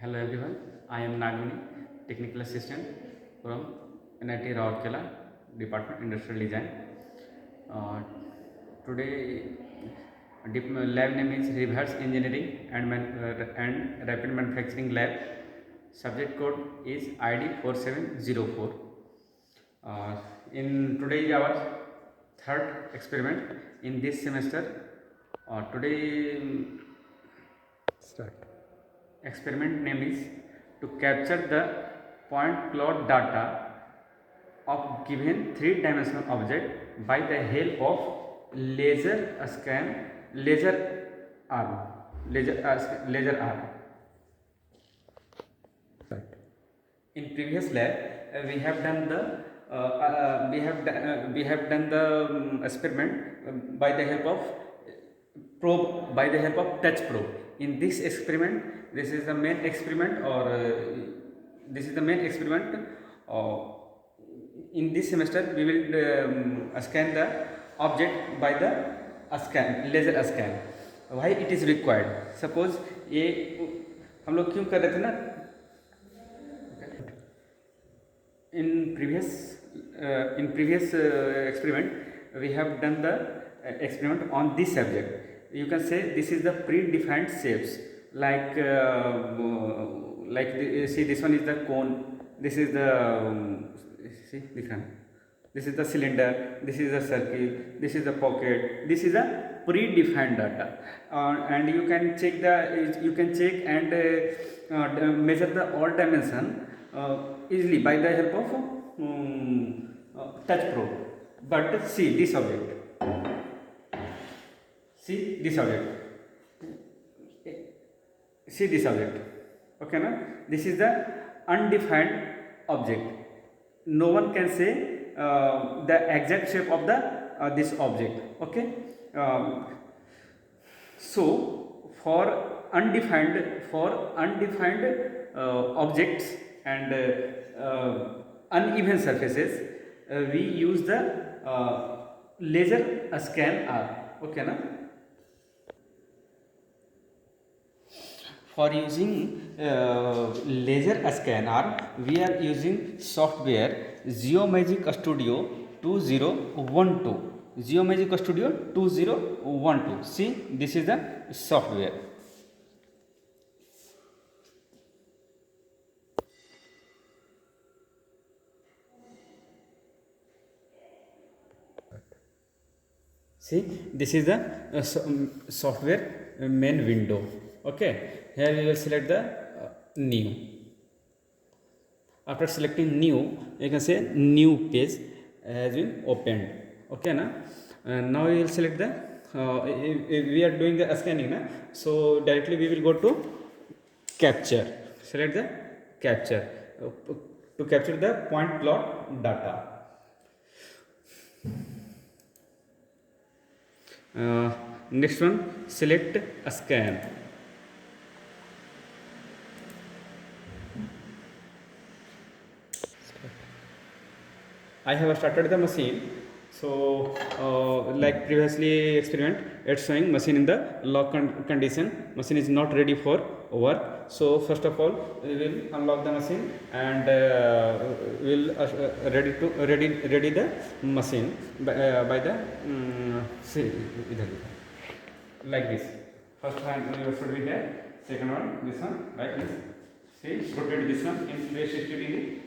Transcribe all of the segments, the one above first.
Hello everyone, I am Nagmani, Technical Assistant from NIT Rourkela, Department Industrial Design. Uh, Today, lab name is Reverse Engineering and Rapid Manufacturing Lab. Subject code is ID 4704. Uh, in today our third experiment in this semester. Today Start. experiment name is to capture the point cloud data of given three-dimensional object by the help of laser scan laser arm laser arm. Right. In previous lab, we have done the we have done the experiment by the help of probe, by the help of touch probe. In this experiment, this is the main experiment, or this is the main experiment. In this semester, we will scan the object by the laser scan. Why it is required? Suppose ये हम लोग क्यों कर रहे थे ना, in previous experiment we have done the experiment on this subject. You can say this is the predefined shapes, like see, this one is the cone, this is the see different, this is the cylinder, this is the circle, this is the pocket, this is a predefined data. And you can check and measure the all dimension easily by the help of touch probe. But see this object, see this object, okay na? This is the undefined object. No one can say the exact shape of the this object, okay? So for undefined objects and uneven surfaces, we use the laser scan arm, okay na? For using laser scan arm, we are using software Geomagic Studio 2012. Geomagic Studio 2012. See, this is the software. See, this is the software main window. Okay, here we will select the new. After selecting new, you can say new page has been opened. Okay, na? Now we will select the we are doing the scanning, na? So directly we will go to capture. Select the capture to capture the point cloud data. Next one, select a scan. I have started the machine. So like previously experiment, it's showing machine in the lock condition. Machine is not ready for work. So first of all, we will unlock the machine and will ready the machine by the see, like this. First hand should be there. Second one, this one, like this. See, rotate this one in 360 degree.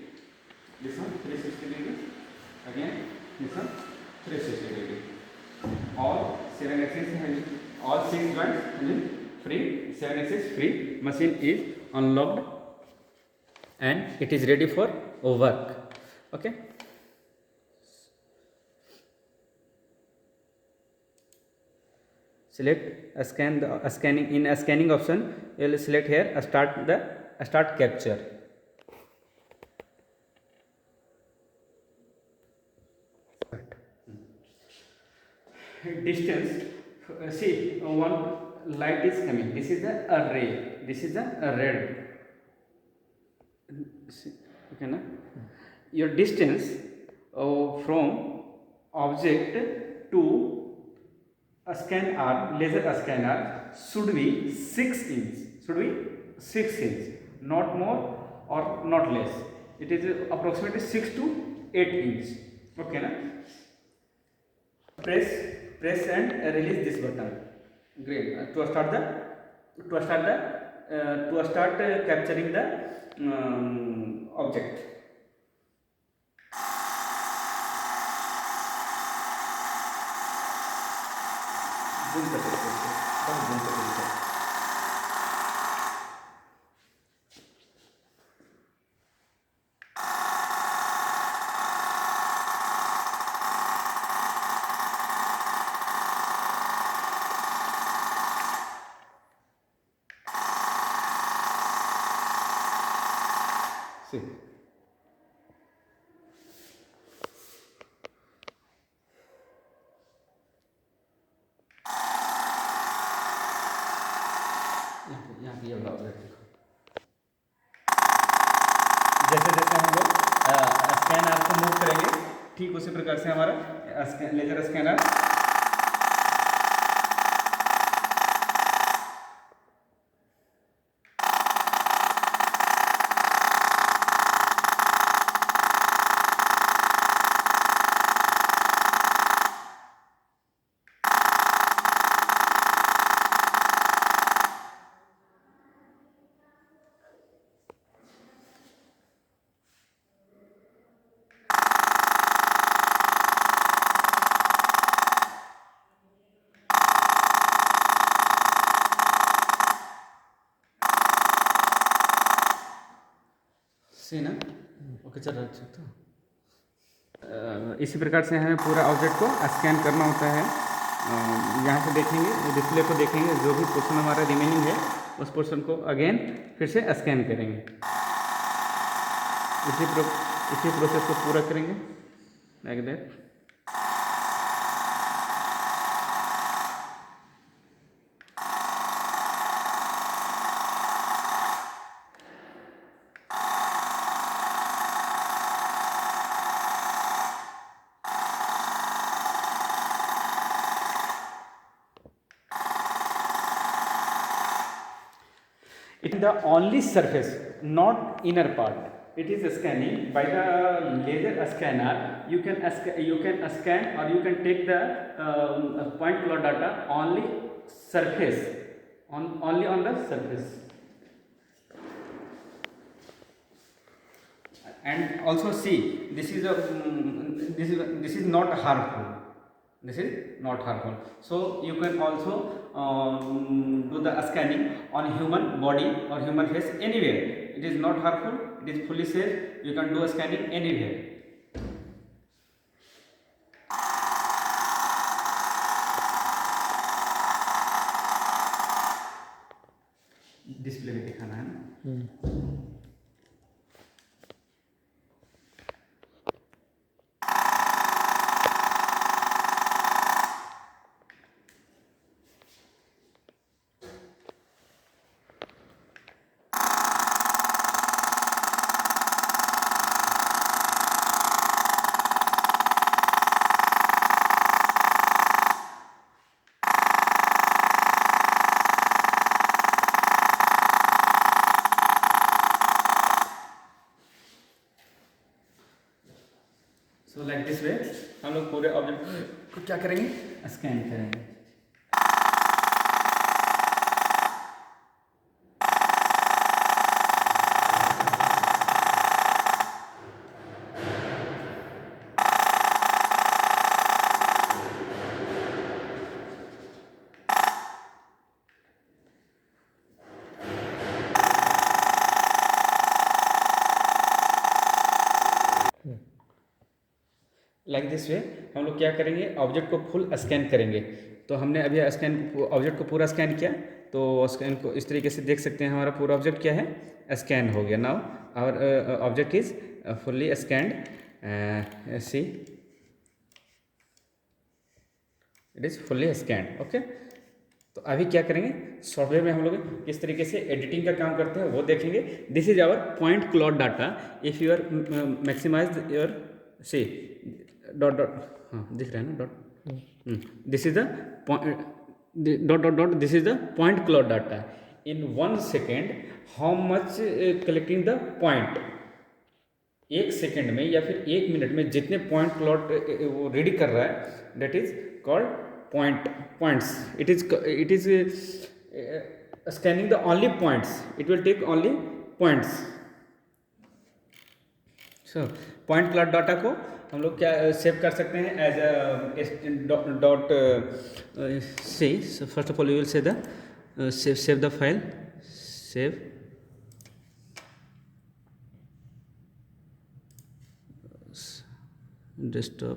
This one 360 degree. Again, this one 360 degree. All 7 axes, all 6 joints free. 7 axis free. Machine is unlocked and it is ready for work. Okay. Select a scanning. In a scanning option, you will select here start capture. Distance, see, one light is coming. This is the array. This is the red. See, okay, na? Your distance from object to a scan arm, laser scan arm, should be 6 inch. not more or not less. It is approximately 6 to 8 inch. Okay na? Press and release this button. Great. To start capturing the object. Zoom कर सकते हैं, बस zoom कर सकते हैं. See. यहाँ पे ये वाला ऑब्जेक्ट देखो. जैसे जैसे हम लोग स्कैनर को मूव करेंगे, ठीक उसी प्रकार से हमारा लेजर स्कैनर से ना. ओके चल रहा है. तो इसी प्रकार से हमें पूरा ऑब्जेक्ट को स्कैन करना होता है. यहाँ से देखेंगे, डिस्प्ले को देखेंगे, जो भी पोर्शन हमारा रिमेनिंग है उस पोर्शन को अगेन फिर से स्कैन करेंगे. इसी प्रोसेस को पूरा करेंगे like that. It is the only surface, not inner part. It is scanning by the laser scanner. You can scan or you can take the point cloud data only surface, only on the surface. And also see, this is not harmful. This is not harmful. So you can also do the scanning on human body or human face anywhere. It is not harmful. It is fully safe. You can do scanning anywhere. Display में दिखाना है ना. So like this way हम लोग पूरे object को क्या करेंगे, स्कैन करेंगे. लाइक दिस वे हम लोग क्या करेंगे, ऑब्जेक्ट को फुल स्कैन करेंगे. तो हमने अभी ऑब्जेक्ट को पूरा स्कैन किया. तो स्कैन को इस तरीके से देख सकते हैं, हमारा पूरा ऑब्जेक्ट क्या है, स्कैन हो गया. Now our object is fully scanned. See it is fully scanned. Okay. तो अभी क्या करेंगे, सॉफ्टवेयर में हम लोग किस तरीके से एडिटिंग का काम करते हैं वो देखेंगे. This is our point cloud data. If you are maximize your C dot dot, हाँ दिख रहा है ना dot. This is the dot dot dot. This is the point cloud data. in 1 second how much collecting the point, 1 second में या फिर 1 minute में जितने पॉइंट क्लॉट वो रेडी कर रहा है, that is called points. It is scanning the only points, it will take only points. So point cloud data को हम लोग क्या सेव कर सकते हैं as dot C. So first of all you will say the save the file, save desktop.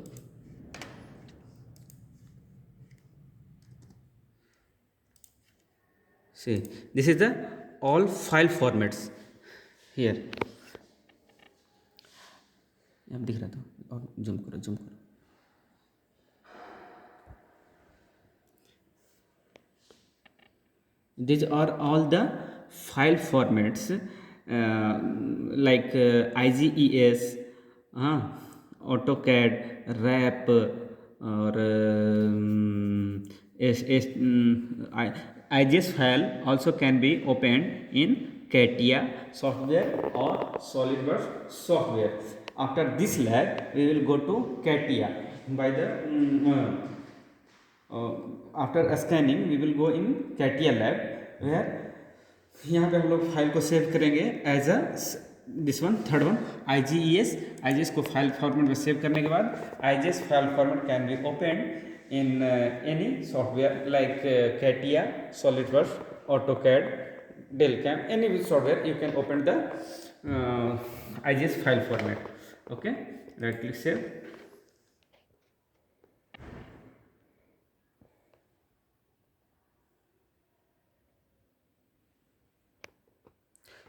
See, this is the all file formats here. अब दिख रहा था, और जूम करो. These are all the file formats like IGES, AutoCAD, RAP, or IGES file also can be opened in CATIA software or SolidWorks software. After this lab, we will go to CATIA. By the after scanning we will go in CATIA lab, where यहाँ पे हम लोग file को save करेंगे as a this one, third one, IGES को file format में save करने के बाद IGES file format can be open in any software like CATIA, SolidWorks, AutoCAD, Delcam, any software you can open the IGES file format. Okay, right click save.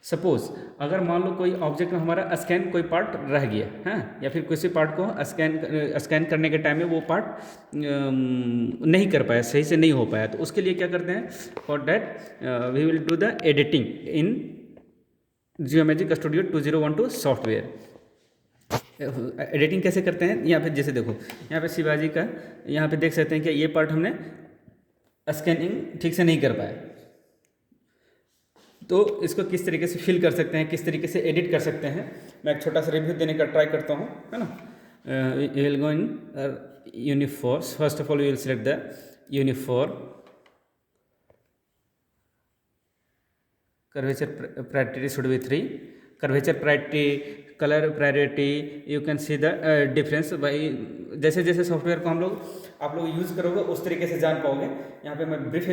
Suppose अगर मान लो कोई object में हमारा scan कोई part रह गया है, या फिर किसी पार्ट को स्कैन करने के टाइम में वो पार्ट नहीं कर पाया, सही से नहीं हो पाया, तो उसके लिए क्या करते हैं, for that we will do the editing in geometric studio 2012 software. Editing कैसे करते हैं, यहाँ पे जैसे देखो, यहाँ पे शिवाजी का यहाँ पे देख सकते हैं कि ये पार्ट हमने स्कैनिंग ठीक से नहीं कर पाया, तो इसको किस तरीके से फिल कर सकते हैं, किस तरीके से एडिट कर सकते हैं, मैं एक छोटा सा रिव्यू देने का ट्राई करता हूँ, है ना. You will go in uniform. First of all you will select the uniform, curvature priority should be 3, curvature priority, colour priority, you can see the difference by जैसे जैसे सॉफ्टवेयर को आप लोग यूज़ करोगे उस तरीके से जान पाओगे. यहाँ पे मैं ब्रीफ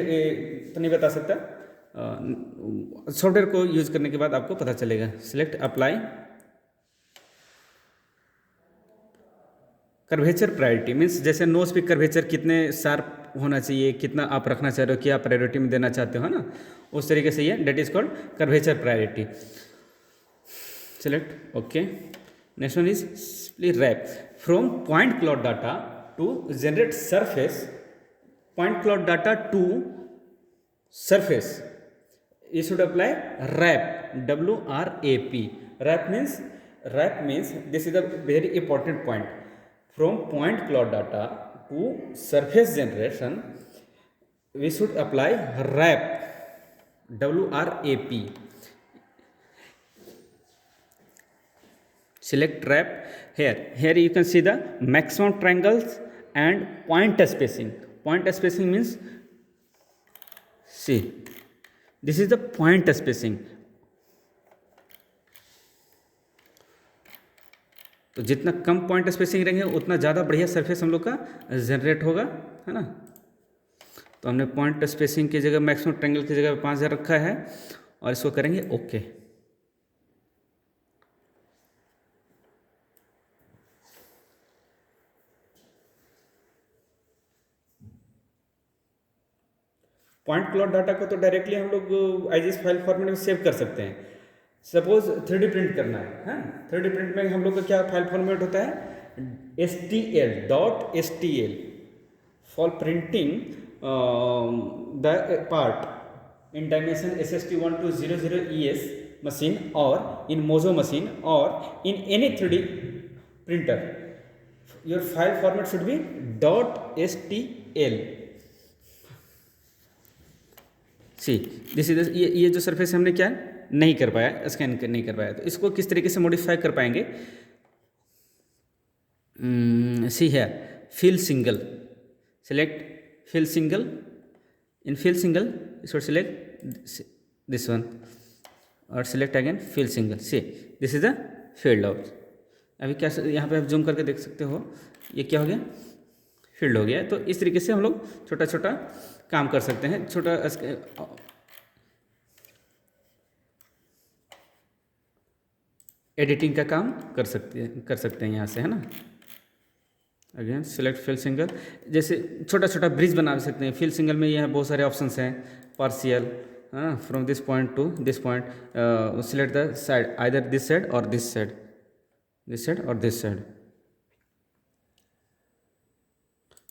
तो नहीं बता सकता, सॉफ्टवेयर को यूज करने के बाद आपको पता चलेगा. Select apply. Curvature priority means जैसे नोज पे कर्वेचर कितने शार्प होना चाहिए, कितना आप रखना चाह रहे हो, क्या प्रायोरिटी में देना चाहते हो, है ना, उस तरीके से ये that is called curvature priority. Select okay. Next one is split wrap. From point cloud data to generate surface, point cloud data to surface, you should apply wrap, WRAP. Wrap means this is a very important point. From point cloud data to surface generation, we should apply wrap, WRAP. Select wrap. Here you can see the maximum triangles and point spacing. Point spacing means, see, this is the point spacing. तो जितना कम point spacing रहेंगे उतना ज़्यादा बढ़िया surface हम लोग का generate होगा, है ना. तो हमने पॉइंट स्पेसिंग की जगह मैक्सिमम ट्रायंगल की जगह 5000 रखा है और इसको करेंगे ओके. पॉइंट क्लाउड डाटा को तो डायरेक्टली हम लोग IGES फाइल फॉर्मेट में सेव कर सकते हैं. सपोज 3D प्रिंट करना है, 3D प्रिंट में हम लोग का क्या फाइल फॉर्मेट होता है, STL for printing the part in dimension SST1200 machine और इन मोजो मशीन और in any 3D printer. Your file format should be .stl. See this is ये जो सरफेस हमने क्या नहीं कर पाया, स्कैन नहीं कर पाया, तो इसको किस तरीके से मॉडिफाई कर पाएंगे? सी है fill single, select fill single. In fill single you should select this one और select again fill single. See this is the filled out. अभी क्या यहाँ पे आप जूम करके देख सकते हो, ये क्या हो गया, फिल्ड हो गया। तो इस तरीके से हम लोग छोटा छोटा काम कर सकते हैं, छोटा एडिटिंग का काम कर सकते हैं यहाँ से, है ना। अगेन सिलेक्ट फिल सिंगल, जैसे छोटा छोटा ब्रिज बना सकते हैं। फिल सिंगल में यह बहुत सारे ऑप्शंस हैं, पार्शियल, हाँ, from this point two this point, select the side, either this side और दिस साइड, दिस साइड और this side.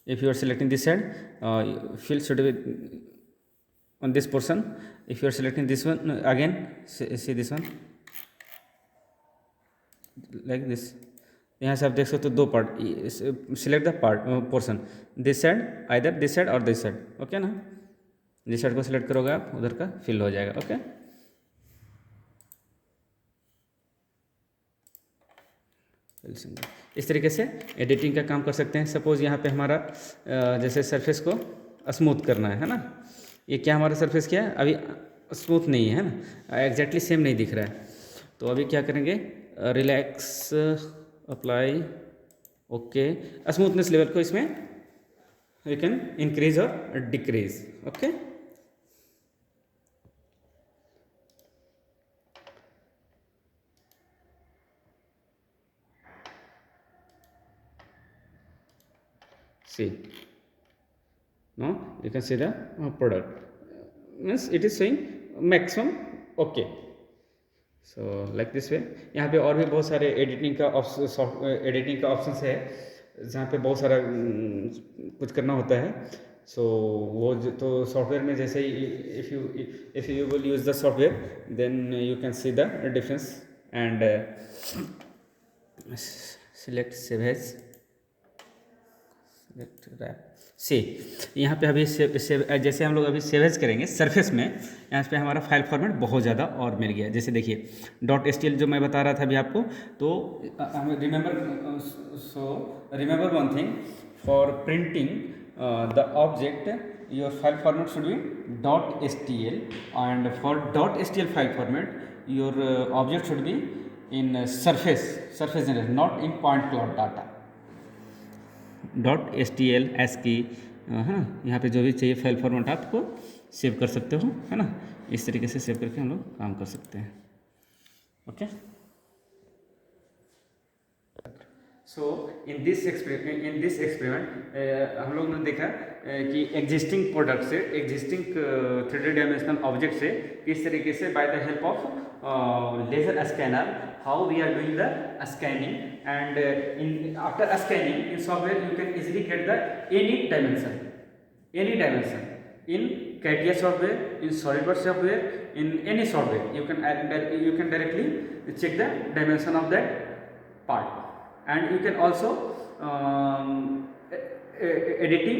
if you are selecting this side, fill should be on this portion. If you are selecting this one, again see this one like this, यहाँ से आप देख सकते हो दो part, select the part portion, this side, either this side और this side, okay ना। जिस साइड को सिलेक्ट करोगे आप उधर का फिल हो जाएगा, ओके। इस तरीके से एडिटिंग का काम कर सकते हैं। सपोज यहाँ पे हमारा जैसे सरफेस को स्मूथ करना है ना, ये क्या हमारा सरफेस क्या है, अभी स्मूथ नहीं है ना, एग्जैक्टली सेम नहीं दिख रहा है। तो अभी क्या करेंगे, relax, apply, okay. Smoothness level को इसमें यू कैन इंक्रीज और decrease, okay. See, now you can see the product, means it is showing maximum, okay. So like this way, यहाँ पे और भी बहुत सारे एडिटिंग का ऑप्शंस है, जहाँ पे बहुत सारा कुछ करना होता है। सो वो तो सॉफ्टवेयर में जैसे if you will use the software then you can see the difference and select save as, see यहाँ पे अभी जैसे हम लोग अभी सेवेज करेंगे सरफेस में, यहाँ पे हमारा फाइल फॉर्मेट बहुत ज़्यादा और मिल गया। जैसे देखिए .stl जो मैं बता रहा था अभी आपको, तो हमें remember one thing, for printing the object your file format should be .stl and for .stl file format your object should be in surface generation, not in point cloud data. .stl ASCII, है ना, यहाँ पे जो भी चाहिए file format आपको save कर सकते हो, है ना। इस तरीके से सेव करके हम लोग काम कर सकते हैं, okay. So in this experiment हम लोग ने देखा कि एग्जिस्टिंग प्रोडक्ट से, एग्जिस्टिंग 3D डायमेंशनल ऑब्जेक्ट से किस तरीके से by the help of laser scanner how we are doing the scanning, and after scanning in software you can easily get the any dimension in CATIA software, in SolidWorks software, in any software you can directly check the dimension of that part, and you can also editing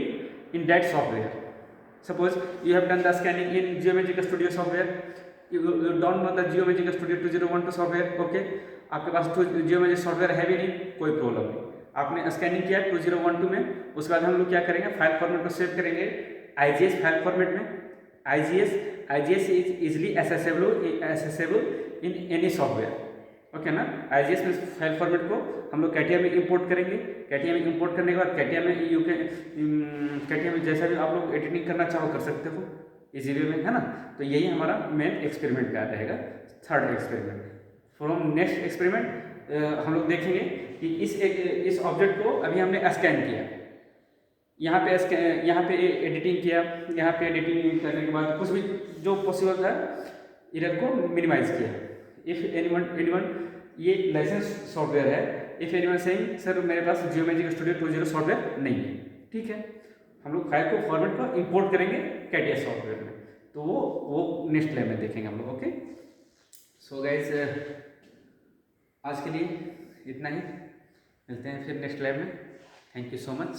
in that software. Suppose you have done the scanning in Geomagic Studio software, you don't know the Geomagic Studio 2012 software, okay. आपके पास जियोमेजिक software है भी नहीं, कोई problem नहीं। आपने scanning किया 2012 में, उसके बाद हम लोग क्या करेंगे, फाइल फॉर्मेट को सेव करेंगे IGS फाइल फॉर्मेट में। IGS is easily accessible in any software, okay ना। IGS में फाइल फॉर्मेट को हम लोग कैटिया में इंपोर्ट करेंगे। कैटिया में इंपोर्ट करने के बाद कैटिया में जैसा भी आप लोग एडिटिंग करना चाहो कर सकते हो इजी वे में, है ना। तो यही हमारा मेन एक्सपेरिमेंट का रहेगा, third experiment. From next experiment हम लोग देखेंगे कि इस ऑब्जेक्ट को अभी हमने स्कैन किया, यहाँ पे एडिटिंग किया, यहाँ पे एडिटिंग करने के बाद कुछ भी जो पॉसिबल था एरर को मिनिमाइज किया। इफ़ एनीवन ये लाइसेंस सॉफ्टवेयर है, इफ़ एनीवन सेइंग सर मेरे पास जियोमेजिक स्टूडियो 20 सॉफ्टवेयर नहीं है, ठीक है, हम लोग फाइल को फॉर्मेट को इंपोर्ट करेंगे कैटिया सॉफ्टवेयर में, तो वो नेक्स्ट लैब में देखेंगे हम लोग, ओके। सो गाइस आज के लिए इतना ही, मिलते हैं फिर नेक्स्ट लैब में। Thank you so much.